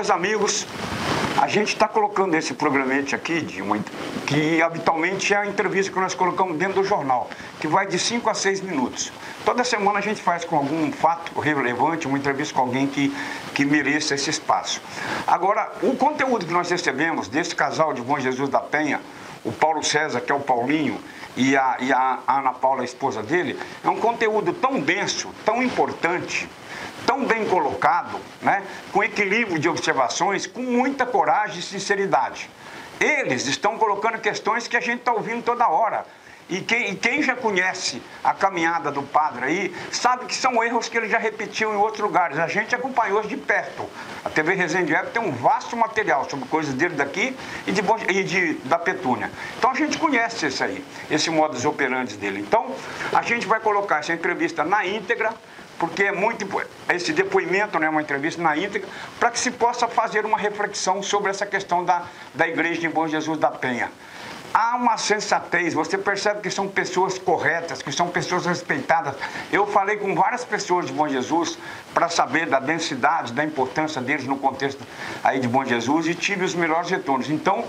Caros amigos, a gente está colocando esse programete aqui, que habitualmente é a entrevista que nós colocamos dentro do jornal, que vai de 5 a 6 minutos. Toda semana a gente faz com algum fato relevante, uma entrevista com alguém que mereça esse espaço. Agora, o conteúdo que nós recebemos desse casal de Bom Jesus da Penha, o Paulo César, que é o Paulinho, e a Ana Paula, a esposa dele, é um conteúdo tão denso, tão importante, tão bem colocado, né? Com equilíbrio de observações, com muita coragem e sinceridade. Eles estão colocando questões que a gente está ouvindo toda hora. E quem já conhece a caminhada do padre aí, sabe que são erros que ele já repetiu em outros lugares. A gente acompanhou de perto. A TV Resende Web tem um vasto material sobre coisas dele daqui e da Petúnia. Então a gente conhece isso aí, esse modus operandi dele. Então a gente vai colocar essa entrevista na íntegra, porque é muito esse depoimento, né, uma entrevista na íntegra, para que se possa fazer uma reflexão sobre essa questão da Igreja de Bom Jesus da Penha. Há uma sensatez, você percebe que são pessoas corretas, que são pessoas respeitadas. Eu falei com várias pessoas de Bom Jesus para saber da densidade, da importância deles no contexto aí de Bom Jesus e tive os melhores retornos. Então,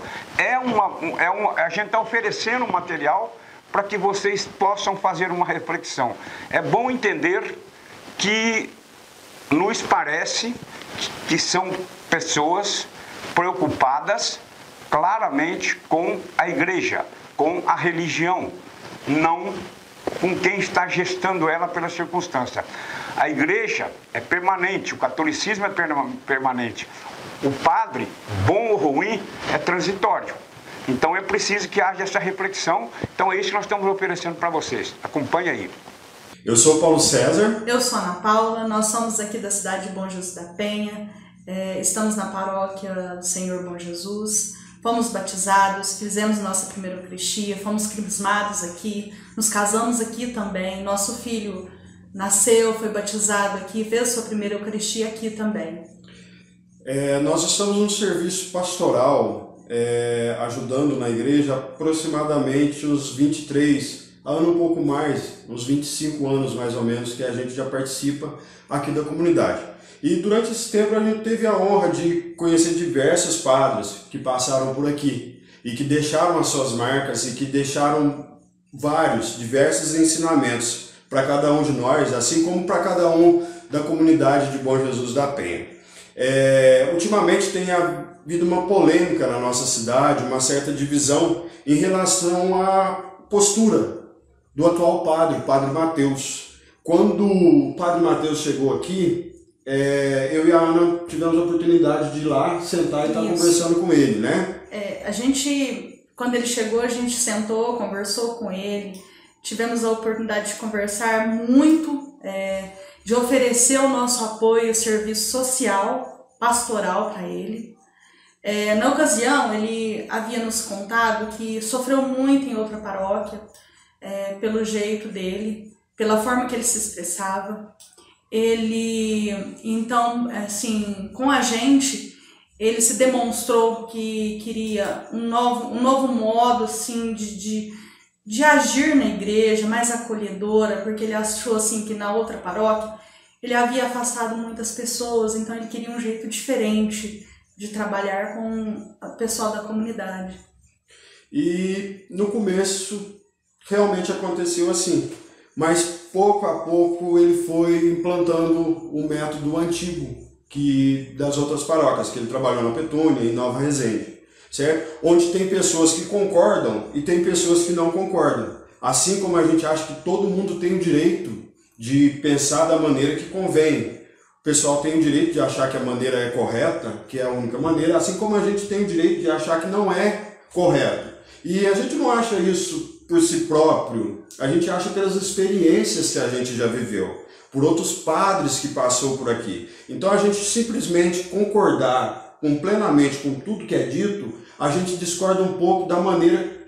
a gente está oferecendo um material para que vocês possam fazer uma reflexão. É bom entender que nos parece que são pessoas preocupadas claramente com a igreja, com a religião, não com quem está gestando ela pela circunstância. A igreja é permanente, o catolicismo é permanente. O padre, bom ou ruim, é transitório. Então é preciso que haja essa reflexão. Então é isso que nós estamos oferecendo para vocês. Acompanhe aí. Eu sou o Paulo César. Eu sou a Ana Paula, nós somos aqui da cidade de Bom Jesus da Penha, estamos na paróquia do Senhor Bom Jesus, fomos batizados, fizemos nossa primeira Eucaristia, fomos crismados aqui, nos casamos aqui também, nosso filho nasceu, foi batizado aqui, fez sua primeira Eucaristia aqui também. Nós estamos num serviço pastoral, ajudando na igreja aproximadamente uns 23 um pouco mais, uns 25 anos mais ou menos, que a gente já participa aqui da comunidade. E durante esse tempo a gente teve a honra de conhecer diversos padres que passaram por aqui e que deixaram as suas marcas e que deixaram diversos ensinamentos para cada um de nós, assim como para cada um da comunidade de Bom Jesus da Penha. Ultimamente tem havido uma polêmica na nossa cidade, uma certa divisão em relação à postura do atual padre, o Padre Mateus. Quando o Padre Mateus chegou aqui, eu e a Ana tivemos a oportunidade de ir lá, sentar e estar conversando com ele, né? Quando ele chegou, a gente sentou, conversou com ele, tivemos a oportunidade de conversar muito, de oferecer o nosso apoio, o serviço social, pastoral para ele. Na ocasião, ele havia nos contado que sofreu muito em outra paróquia, pelo jeito dele, pela forma que ele se expressava. Então, assim, com a gente, ele se demonstrou que queria um novo modo, assim, de agir na igreja, mais acolhedora, porque ele achou, assim, que na outra paróquia ele havia afastado muitas pessoas, então ele queria um jeito diferente de trabalhar com o pessoal da comunidade. E no começo realmente aconteceu assim, mas pouco a pouco ele foi implantando o método antigo das outras paróquias, que ele trabalhou na Petúnia e Nova Resende, certo? Onde tem pessoas que concordam e tem pessoas que não concordam. Assim como a gente acha que todo mundo tem o direito de pensar da maneira que convém. O pessoal tem o direito de achar que a maneira é correta, que é a única maneira, assim como a gente tem o direito de achar que não é correto. E a gente não acha isso por si próprio, a gente acha pelas experiências que a gente já viveu, por outros padres que passou por aqui. Então a gente simplesmente concordar plenamente com tudo que é dito, a gente discorda um pouco da maneira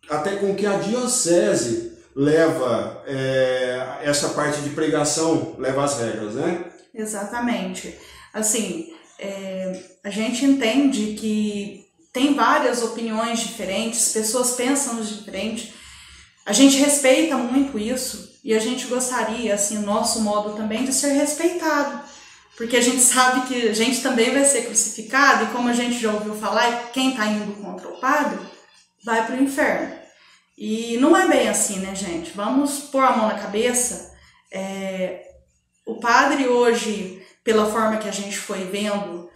até com que a diocese leva essa parte de pregação, leva as regras, né? Exatamente. Assim, a gente entende que tem várias opiniões diferentes, pessoas pensam diferente. A gente respeita muito isso e a gente gostaria, assim, o nosso modo também de ser respeitado. Porque a gente sabe que a gente também vai ser crucificado, e como a gente já ouviu falar, quem está indo contra o padre vai para o inferno. E não é bem assim, né, gente? Vamos pôr a mão na cabeça. O padre hoje, pela forma que a gente foi vendo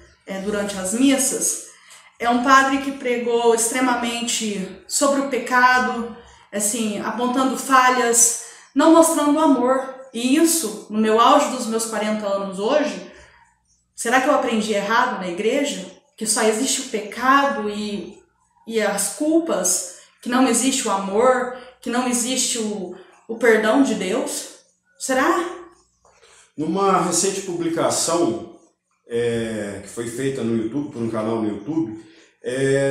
durante as missas, é um padre que pregou extremamente sobre o pecado, assim, apontando falhas, não mostrando amor. E isso, no meu auge dos meus 40 anos hoje, será que eu aprendi errado na igreja? Que só existe o pecado e as culpas, que não existe o amor, que não existe o perdão de Deus? Será? Numa recente publicação que foi feita no YouTube, por um canal no YouTube,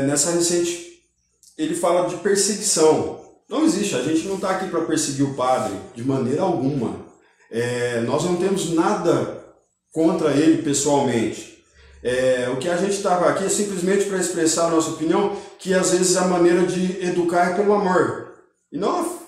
nessa recente ele fala de perseguição. Não existe, a gente não está aqui para perseguir o padre de maneira alguma. Nós não temos nada contra ele pessoalmente. O que a gente estava aqui é simplesmente para expressar a nossa opinião, que às vezes a maneira de educar é pelo amor, e não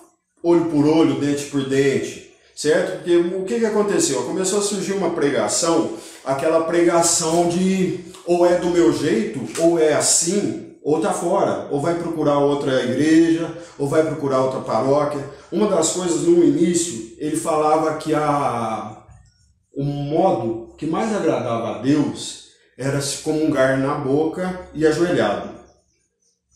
olho por olho, dente por dente, certo? Porque o que aconteceu? Começou a surgir uma pregação, aquela pregação de ou é do meu jeito, ou é assim, ou tá fora, ou vai procurar outra igreja, ou vai procurar outra paróquia. Uma das coisas no início, ele falava que o modo que mais agradava a Deus era se comungar na boca e ajoelhado.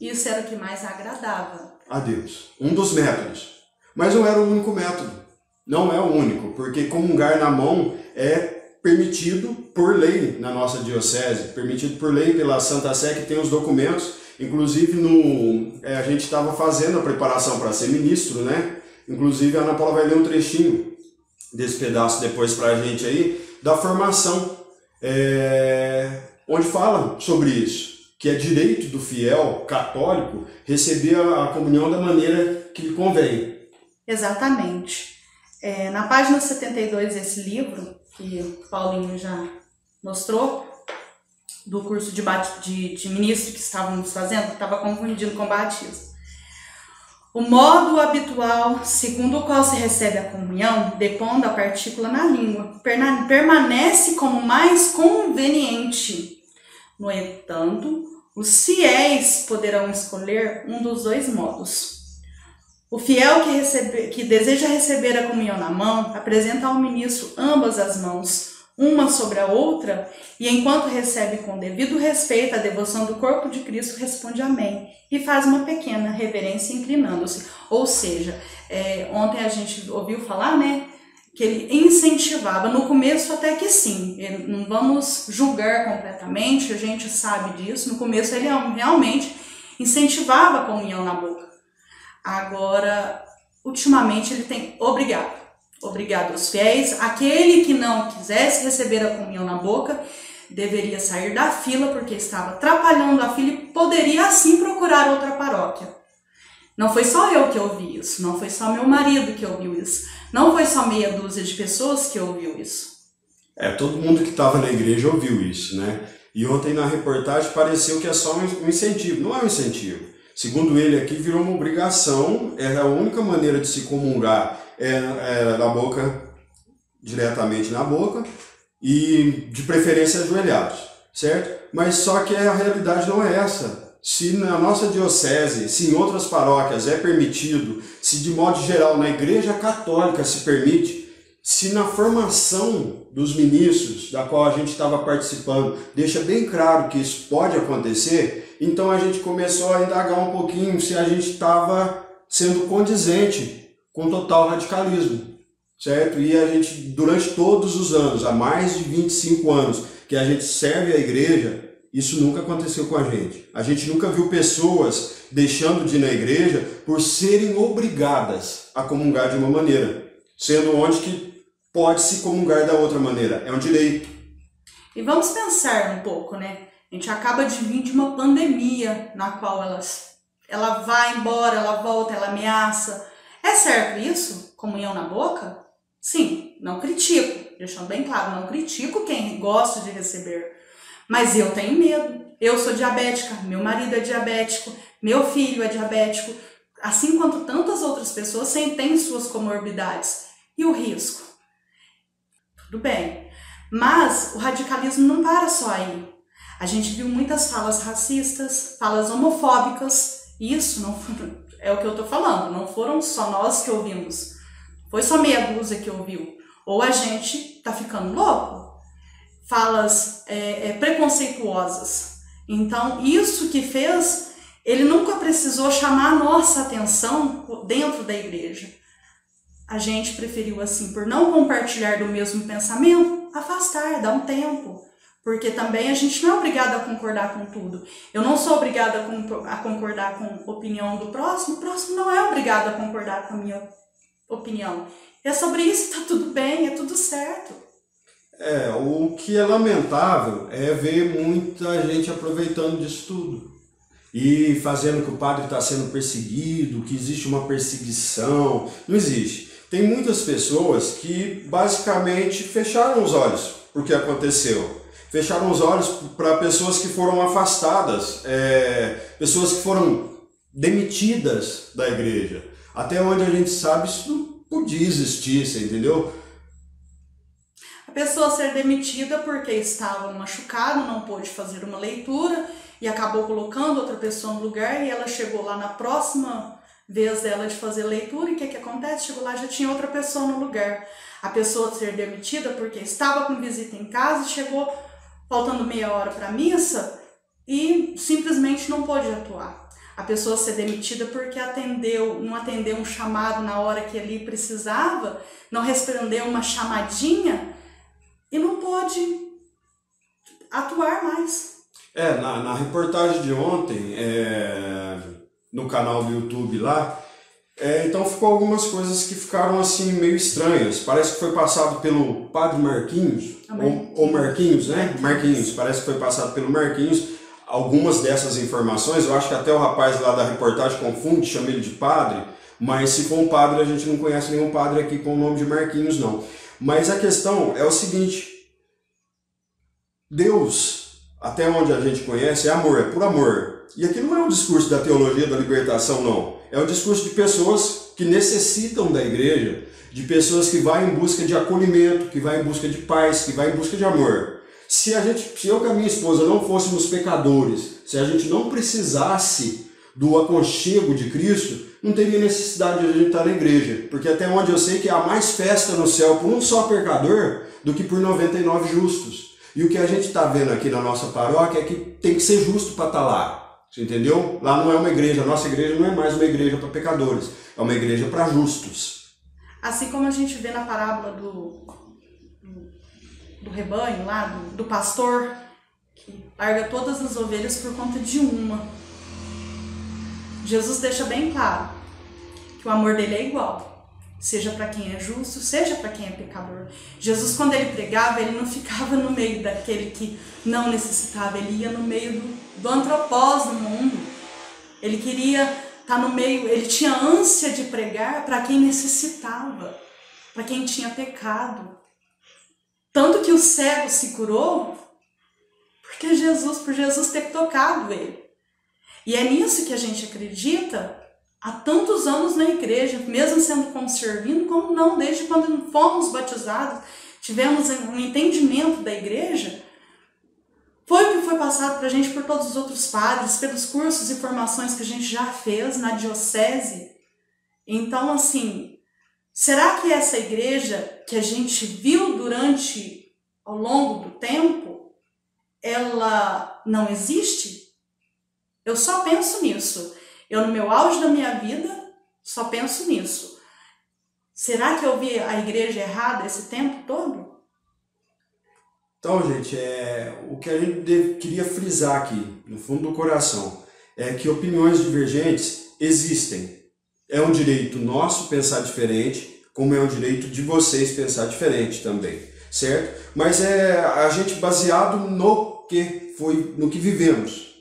Isso era o que mais agradava a Deus. Um dos métodos. Mas não era o único método. Não é o único, porque comungar na mão é permitido por lei na nossa diocese, permitido por lei pela Santa Sé, que tem os documentos. Inclusive, a gente estava fazendo a preparação para ser ministro, né? Inclusive, a Ana Paula vai ler um trechinho desse pedaço depois para a gente aí, da formação, onde fala sobre isso, que é direito do fiel católico receber a comunhão da maneira que lhe convém. Exatamente. Na página 72 desse livro, que o Paulinho já mostrou, do curso de ministro que estávamos fazendo, estava confundindo com batismo. O modo habitual, segundo o qual se recebe a comunhão, depondo da partícula na língua, permanece como mais conveniente. No entanto, os fiéis poderão escolher um dos dois modos. O fiel que deseja receber a comunhão na mão, apresenta ao ministro ambas as mãos, uma sobre a outra, e enquanto recebe com devido respeito a devoção do corpo de Cristo, responde amém, e faz uma pequena reverência inclinando-se. Ou seja, ontem a gente ouviu falar, né, que ele incentivava, no começo até que sim, não vamos julgar completamente, a gente sabe disso, no começo ele realmente incentivava a comunhão na boca. Agora, ultimamente ele tem obrigado aos fiéis. Aquele que não quisesse receber a comunhão na boca deveria sair da fila porque estava atrapalhando a fila e poderia assim procurar outra paróquia. Não foi só eu que ouvi isso, não foi só meu marido que ouviu isso, não foi só meia dúzia de pessoas que ouviu isso. Todo mundo que estava na igreja ouviu isso, né? E ontem na reportagem pareceu que é só um incentivo. Não é um incentivo. Segundo ele aqui, virou uma obrigação, é a única maneira de se comungar na boca, diretamente na boca, e de preferência ajoelhados, certo? Mas só que a realidade não é essa. Se na nossa diocese, se em outras paróquias é permitido, se de modo geral na Igreja Católica se permite, se na formação dos ministros, da qual a gente estava participando, deixa bem claro que isso pode acontecer, então a gente começou a indagar um pouquinho se a gente estava sendo condizente com total radicalismo, certo? E a gente, durante todos os anos, há mais de 25 anos que a gente serve a igreja, isso nunca aconteceu com a gente. A gente nunca viu pessoas deixando de ir na igreja por serem obrigadas a comungar de uma maneira, sendo onde que pode se comungar da outra maneira. É um direito. E vamos pensar um pouco, né? A gente acaba de vir de uma pandemia na qual ela vai embora, ela volta, ela ameaça. É certo isso? Comunhão na boca? Sim, não critico. Deixando bem claro, não critico quem gosta de receber. Mas eu tenho medo. Eu sou diabética, meu marido é diabético, meu filho é diabético, assim quanto tantas outras pessoas têm suas comorbidades. E o risco? Tudo bem. Mas o radicalismo não para só aí. A gente viu muitas falas racistas, falas homofóbicas, isso não é o que eu estou falando, não foram só nós que ouvimos, foi só meia dúzia que ouviu. Ou a gente tá ficando louco. Falas preconceituosas. Então, isso que fez, ele nunca precisou chamar a nossa atenção dentro da igreja. A gente preferiu, assim, por não compartilhar do mesmo pensamento, afastar, dar um tempo. Porque também a gente não é obrigado a concordar com tudo. Eu não sou obrigada a concordar com a opinião do próximo, o próximo não é obrigado a concordar com a minha opinião. É sobre isso, tá tudo bem, é tudo certo. O que é lamentável é ver muita gente aproveitando disso tudo. E fazendo que o padre está sendo perseguido, que existe uma perseguição. Não existe. Tem muitas pessoas que basicamente fecharam os olhos por que aconteceu. Fecharam os olhos para pessoas que foram afastadas, pessoas que foram demitidas da igreja. Até onde a gente sabe, isso não podia existir, você entendeu? A pessoa ser demitida porque estava machucada, não pôde fazer uma leitura e acabou colocando outra pessoa no lugar, e ela chegou lá na próxima vez dela de fazer leitura, e o que acontece? Chegou lá, já tinha outra pessoa no lugar. A pessoa ser demitida porque estava com visita em casa e chegou faltando meia hora para a missa e simplesmente não pôde atuar. A pessoa ser demitida porque não atendeu um chamado na hora que ali precisava, não respondeu uma chamadinha e não pôde atuar mais. Na reportagem de ontem, no canal do YouTube lá, então ficou algumas coisas que ficaram assim meio estranhas. Parece que foi passado pelo Padre Marquinhos, ou Marquinhos, né? Marquinhos, parece que foi passado pelo Marquinhos. Algumas dessas informações, eu acho que até o rapaz lá da reportagem confunde, chama ele de padre, mas se for um padre, a gente não conhece nenhum padre aqui com o nome de Marquinhos, não. Mas a questão é o seguinte: Deus, até onde a gente conhece, é amor, é por amor. E aqui não é um discurso da teologia da libertação, não. É um discurso de pessoas que necessitam da igreja, de pessoas que vão em busca de acolhimento, que vão em busca de paz, que vão em busca de amor. Se eu com a minha esposa não fôssemos pecadores, se a gente não precisasse do aconchego de Cristo, não teria necessidade de a gente estar na igreja. Porque até onde eu sei que há mais festa no céu por um só pecador do que por 99 justos. E o que a gente está vendo aqui na nossa paróquia é que tem que ser justo para estar lá. Você entendeu? Lá não é uma igreja, a nossa igreja não é mais uma igreja para pecadores, é uma igreja para justos. Assim como a gente vê na parábola do rebanho lá, do pastor, que larga todas as ovelhas por conta de uma. Jesus deixa bem claro que o amor dele é igual, seja para quem é justo, seja para quem é pecador. Jesus, quando ele pregava, ele não ficava no meio daquele que não necessitava, ele ia no meio do antropós do mundo. Ele queria estar no meio, ele tinha ânsia de pregar para quem necessitava, para quem tinha pecado. Tanto que o cego se curou por Jesus ter tocado ele. E é nisso que a gente acredita há tantos anos na igreja, mesmo sendo conservindo, como não, desde quando fomos batizados, tivemos um entendimento da igreja, foi o que foi passado para a gente por todos os outros padres, pelos cursos e formações que a gente já fez na diocese. Então, assim, será que essa igreja que a gente viu ao longo do tempo, ela não existe? Eu só penso nisso. Eu, no meu auge da minha vida, só penso nisso. Será que eu vi a igreja errada esse tempo todo? Então, gente, o que a gente queria frisar aqui, no fundo do coração, é que opiniões divergentes existem. É um direito nosso pensar diferente, como é um direito de vocês pensar diferente também, certo? Mas a gente baseado no que vivemos,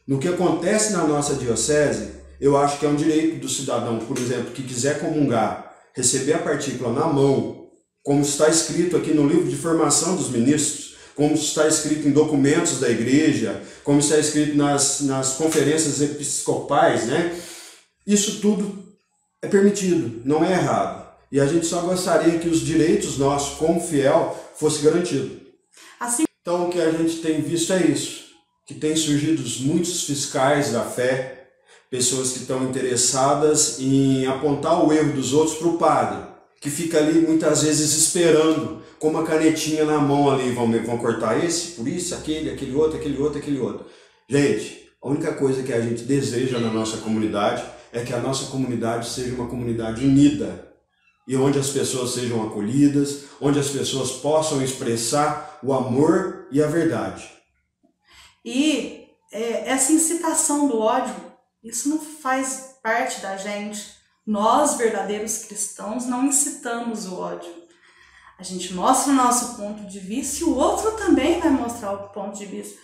no que acontece na nossa diocese. Eu acho que é um direito do cidadão, por exemplo, que quiser comungar, receber a partícula na mão, como está escrito aqui no livro de formação dos ministros, como está escrito em documentos da igreja, como está escrito nas conferências episcopais, né? Isso tudo é permitido, não é errado. E a gente só gostaria que os direitos nossos como fiel fossem garantidos. Assim, então o que a gente tem visto é isso, que tem surgido muitos fiscais da fé, pessoas que estão interessadas em apontar o erro dos outros para o padre, que fica ali muitas vezes esperando, com uma canetinha na mão ali, vão cortar esse, por isso, aquele outro. Gente, a única coisa que a gente deseja na nossa comunidade é que a nossa comunidade seja uma comunidade unida, e onde as pessoas sejam acolhidas, onde as pessoas possam expressar o amor e a verdade. E essa incitação do ódio, isso não faz parte da gente. Nós, verdadeiros cristãos, não incitamos o ódio. A gente mostra o nosso ponto de vista e o outro também vai mostrar o ponto de vista.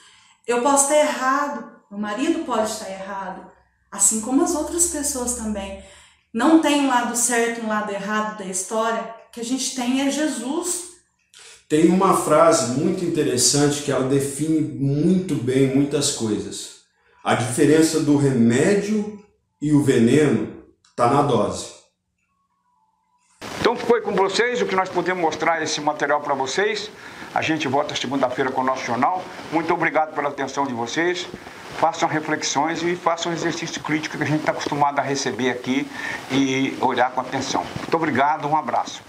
Eu posso estar errado, meu marido pode estar errado, assim como as outras pessoas também. Não tem um lado certo e um lado errado da história, o que a gente tem é Jesus. Tem uma frase muito interessante que ela define muito bem muitas coisas. A diferença do remédio e o veneno está na dose. Então foi com vocês o que nós podemos mostrar esse material para vocês. A gente volta segunda-feira com o nosso jornal. Muito obrigado pela atenção de vocês. Façam reflexões e façam exercício crítico que a gente está acostumado a receber aqui e olhar com atenção. Muito obrigado, um abraço.